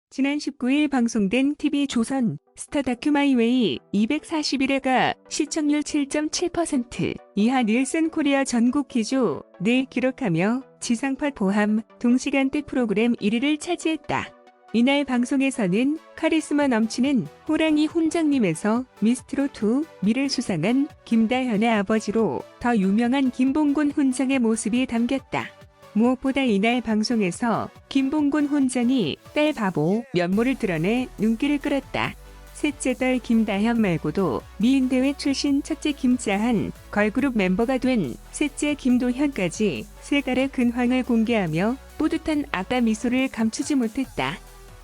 지난 19일 방송된 TV조선 스타 다큐 마이웨이 241회가 시청률 7.7% 이하 닐슨 코리아 전국 기조 를 기록하며 지상파 포함 동시간대 프로그램 1위를 차지했다. 이날 방송에서는 카리스마 넘치는 호랑이 훈장님에서 미스트롯2 미를 수상한 김다현의 아버지로 더 유명한 김봉곤 훈장의 모습이 담겼다. 무엇보다 이날 방송에서 김봉곤 훈장이 딸 바보 면모를 드러내 눈길을 끌었다. 셋째 딸 김다현 말고도 미인대회 출신 첫째 김자한, 걸그룹 멤버가 된 셋째 김도현까지 세 달의 근황을 공개하며 뿌듯한 아빠 미소를 감추지 못했다.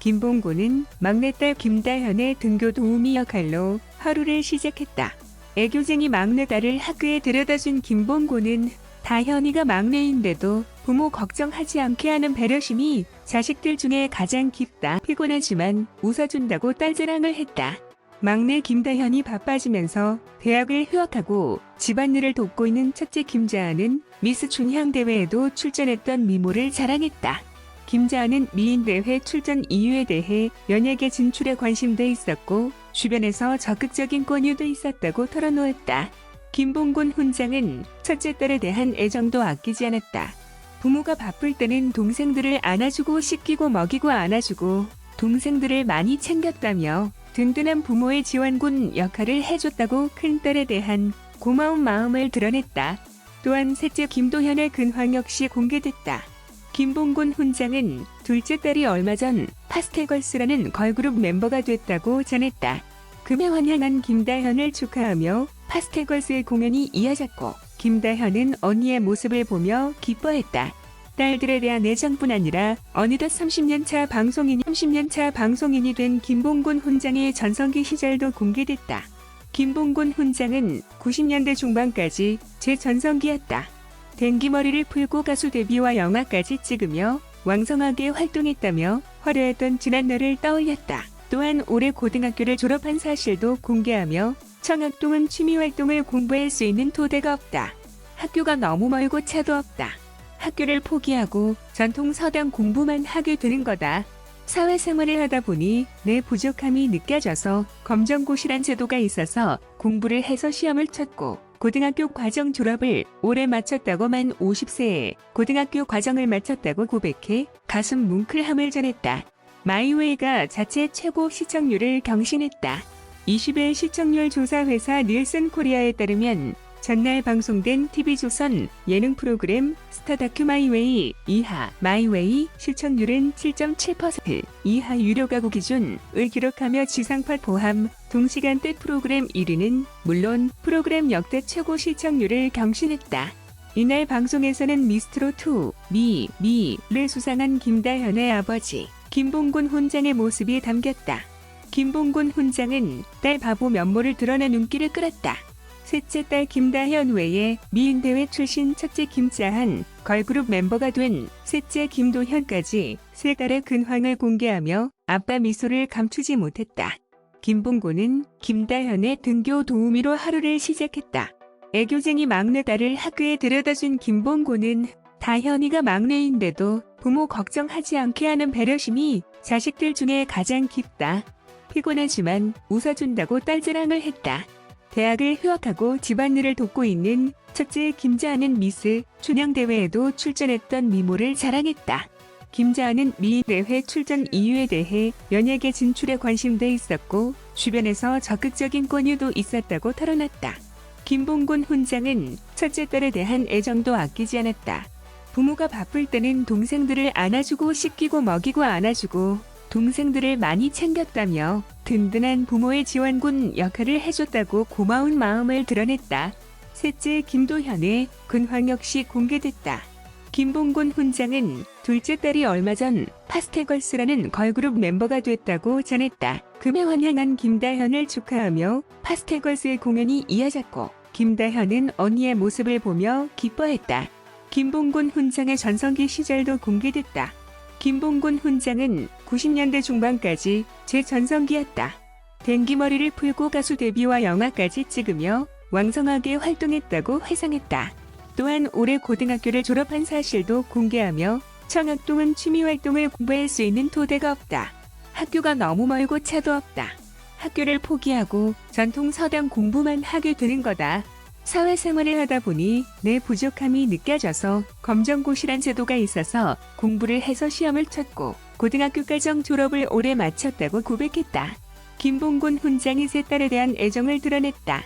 김봉곤은 막내딸 김다현의 등교 도우미 역할로 하루를 시작했다. 애교쟁이 막내딸을 학교에 데려다준 김봉곤은 다현이가 막내인데도 부모 걱정하지 않게 하는 배려심이 자식들 중에 가장 깊다. 피곤하지만 웃어준다고 딸 자랑을 했다. 막내 김다현이 바빠지면서 대학을 휴학하고 집안일을 돕고 있는 첫째 김자한은 미스 춘향 대회에도 출전했던 미모를 자랑했다. 김자한은 미인대회 출전 이유에 대해 연예계 진출에 관심도 있었고 주변에서 적극적인 권유도 있었다고 털어놓았다. 김봉곤 훈장은 첫째 딸에 대한 애정도 아끼지 않았다. 부모가 바쁠 때는 동생들을 안아주고 씻기고 먹이고 안아주고 동생들을 많이 챙겼다며 든든한 부모의 지원군 역할을 해줬다고 큰딸에 대한 고마운 마음을 드러냈다. 또한 셋째 김도현의 근황 역시 공개됐다. 김봉곤 훈장은 둘째 딸이 얼마 전 파스텔걸스라는 걸그룹 멤버가 됐다고 전했다. 금에 환영한 김다현을 축하하며 파스텔걸스의 공연이 이어졌고 김다현은 언니의 모습을 보며 기뻐했다. 딸들에 대한 애정뿐 아니라 어느덧 30년차 방송인이 된 김봉곤 훈장의 전성기 시절도 공개됐다. 김봉곤 훈장은 90년대 중반까지 제전성기였다. 댕기머리를 풀고 가수 데뷔와 영화까지 찍으며 왕성하게 활동했다며 화려했던 지난날을 떠올렸다. 또한 올해 고등학교를 졸업한 사실도 공개하며 청학동은 취미활동을 공부할 수 있는 토대가 없다. 학교가 너무 멀고 차도 없다. 학교를 포기하고 전통 서당 공부만 하게 되는 거다. 사회생활을 하다 보니 내 부족함이 느껴져서 검정고시란 제도가 있어서 공부를 해서 시험을 쳤고 고등학교 과정 졸업을 올해 마쳤다고 만 50세에 고등학교 과정을 마쳤다고 고백해 가슴 뭉클함을 전했다. 마이웨이가 자체 최고 시청률을 경신했다. 20일 시청률 조사 회사 닐슨 코리아에 따르면 전날 방송된 TV조선 예능 프로그램 스타 다큐 마이웨이 이하 마이웨이 시청률은 7.7% 이하 유료 가구 기준을 기록하며 지상파 포함 동시간대 프로그램 1위는 물론 프로그램 역대 최고 시청률을 경신했다. 이날 방송에서는 미스트롯2 미를 수상한 김다현의 아버지 김봉곤 훈장의 모습이 담겼다. 김봉곤 훈장은 딸 바보 면모를 드러내 눈길을 끌었다. 셋째 딸 김다현 외에 미인대회 출신 첫째 김자한, 걸그룹 멤버가 된 셋째 김도현까지 세 달의 근황을 공개하며 아빠 미소를 감추지 못했다. 김봉곤은 김다현의 등교 도우미로 하루를 시작했다. 애교쟁이 막내딸을 학교에 데려다준 김봉곤은 다현이가 막내인데도 부모 걱정하지 않게 하는 배려심이 자식들 중에 가장 깊다. 피곤하지만 웃어준다고 딸 자랑을 했다. 대학을 휴학하고 집안일을 돕고 있는 첫째 김자한은 미스 춘향 대회에도 출전했던 미모를 자랑했다. 김자한은 미인대회 출전 이유에 대해 연예계 진출에 관심도 있었고 주변에서 적극적인 권유도 있었다고 털어놨다. 김봉곤 훈장은 첫째 딸에 대한 애정도 아끼지 않았다. 부모가 바쁠 때는 동생들을 안아주고 씻기고 먹이고 안아주고 동생들을 많이 챙겼다며 든든한 부모의 지원군 역할을 해줬다고 고마운 마음을 드러냈다. 셋째 김도현의 근황 역시 공개됐다. 김봉곤 훈장은 둘째 딸이 얼마 전 파스텔걸스라는 걸그룹 멤버가 됐다고 전했다. 금에 환영한 김다현을 축하하며 파스텔걸스의 공연이 이어졌고 김다현은 언니의 모습을 보며 기뻐했다. 김봉곤 훈장의 전성기 시절도 공개됐다. 김봉곤 훈장은 90년대 중반까지 제전성기였다. 댕기머리를 풀고 가수 데뷔와 영화까지 찍으며 왕성하게 활동했다고 회상했다. 또한 올해 고등학교를 졸업한 사실도 공개하며 청학동은 취미활동을 공부할 수 있는 토대가 없다. 학교가 너무 멀고 차도 없다. 학교를 포기하고 전통 서당 공부만 하게 되는 거다. 사회생활을 하다 보니 내 부족함이 느껴져서 검정고시란 제도가 있어서 공부를 해서 시험을 쳤고 고등학교 과정 졸업을 올해 마쳤다고 고백했다. 김봉곤 훈장이 세 딸에 대한 애정을 드러냈다.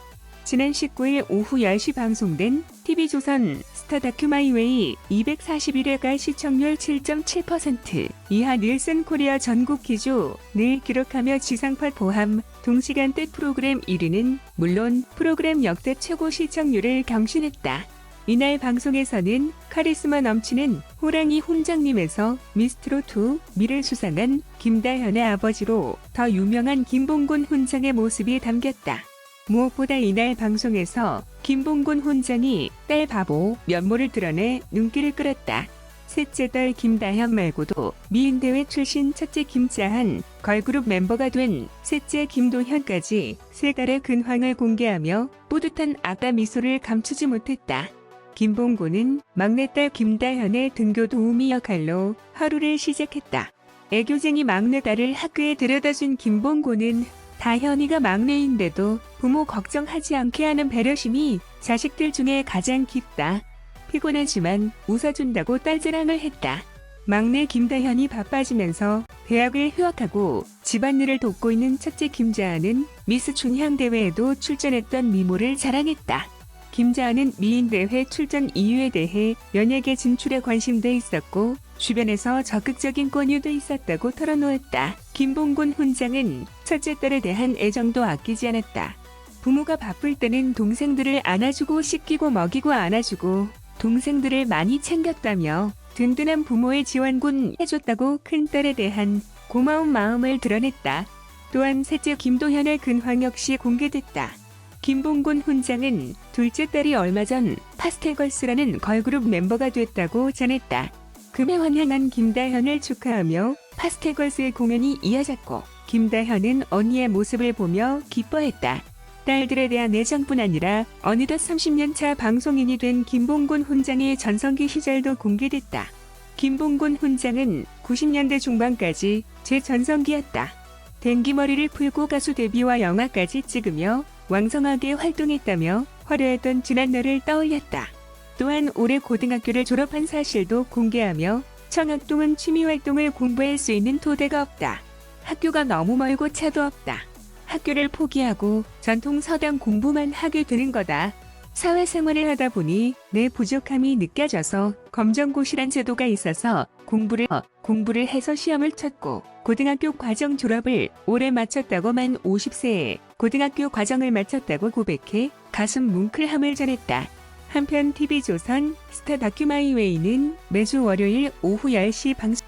지난 19일 오후 10시 방송된 TV조선 스타 다큐 마이웨이 241회가 시청률 7.7% 이하 닐슨 코리아 전국 기조를 기록하며 지상파 포함 동시간대 프로그램 1위는 물론 프로그램 역대 최고 시청률을 경신했다. 이날 방송에서는 카리스마 넘치는 호랑이 훈장님에서 미스트롯2 미를 수상한 김다현의 아버지로 더 유명한 김봉곤 훈장의 모습이 담겼다. 무엇보다 이날 방송에서 김봉곤 훈장이 딸 바보 면모를 드러내 눈길을 끌었다. 셋째 딸 김다현 말고도 미인대회 출신 첫째 김자한, 걸그룹 멤버가 된 셋째 김도현까지 세 딸의 근황을 공개하며 뿌듯한 아빠 미소를 감추지 못했다. 김봉곤은 막내딸 김다현의 등교 도우미 역할로 하루를 시작했다. 애교쟁이 막내딸을 학교에 데려다준 김봉곤은 다현이가 막내인데도 부모 걱정하지 않게 하는 배려심이 자식들 중에 가장 깊다. 피곤하지만 웃어준다고 딸 자랑을 했다. 막내 김다현이 바빠지면서 대학을 휴학하고 집안일을 돕고 있는 첫째 김자한은 미스 춘향 대회에도 출전했던 미모를 자랑했다. 김자한은 미인대회 출전 이유에 대해 연예계 진출에 관심도 있었고 주변에서 적극적인 권유도 있었다고 털어놓았다. 김봉곤 훈장은 첫째 딸에 대한 애정도 아끼지 않았다. 부모가 바쁠 때는 동생들을 안아주고 씻기고 먹이고 안아주고 동생들을 많이 챙겼다며 든든한 부모의 지원군 해줬다고 큰딸에 대한 고마운 마음을 드러냈다. 또한 셋째 김도현의 근황 역시 공개됐다. 김봉곤 훈장은 둘째 딸이 얼마 전 파스텔걸스라는 걸그룹 멤버가 됐다고 전했다. 금에 환영한 김다현을 축하하며 파스텔걸스의 공연이 이어졌고 김다현은 언니의 모습을 보며 기뻐했다. 딸들에 대한 애정뿐 아니라 어느덧 30년차 방송인이 된 김봉곤 훈장의 전성기 시절도 공개됐다. 김봉곤 훈장은 90년대 중반까지 제 전성기였다. 댕기머리를 풀고 가수 데뷔와 영화까지 찍으며 왕성하게 활동했다며 화려했던 지난날을 떠올렸다. 또한 올해 고등학교를 졸업한 사실도 공개하며 청학동은 취미활동을 공부할 수 있는 토대가 없다. 학교가 너무 멀고 차도 없다. 학교를 포기하고 전통 서당 공부만 하게 되는 거다. 사회생활을 하다 보니 내 부족함이 느껴져서 검정고시란 제도가 있어서 공부를 해서 시험을 쳤고 고등학교 과정 졸업을 올해 마쳤다고 만 50세에 고등학교 과정을 마쳤다고 고백해 가슴 뭉클함을 전했다. 한편 TV조선 스타 다큐 마이웨이는 매주 월요일 오후 10시 방송